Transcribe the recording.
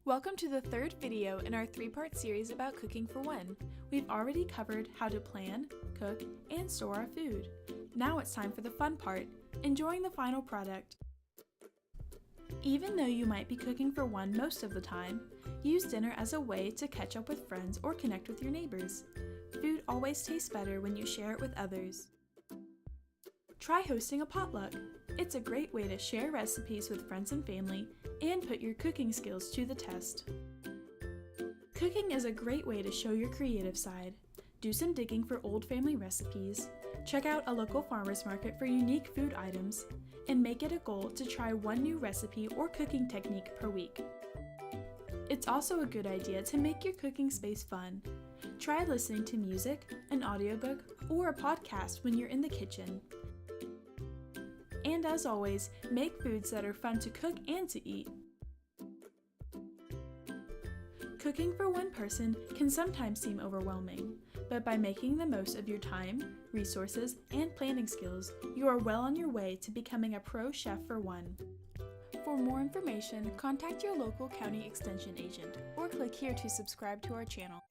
Welcome to the third video in our three-part series about cooking for one. We've already covered how to plan, cook, and store our food. Now it's time for the fun part, enjoying the final product. Even though you might be cooking for one most of the time, use dinner as a way to catch up with friends or connect with your neighbors. Food always tastes better when you share it with others. Try hosting a potluck. It's a great way to share recipes with friends and family and put your cooking skills to the test. Cooking is a great way to show your creative side. Do some digging for old family recipes, check out a local farmer's market for unique food items, and make it a goal to try one new recipe or cooking technique per week. It's also a good idea to make your cooking space fun. Try listening to music, an audiobook, or a podcast when you're in the kitchen. And as always, make foods that are fun to cook and to eat. Cooking for one person can sometimes seem overwhelming, but by making the most of your time, resources, and planning skills, you are well on your way to becoming a pro chef for one. For more information, contact your local county extension agent or click here to subscribe to our channel.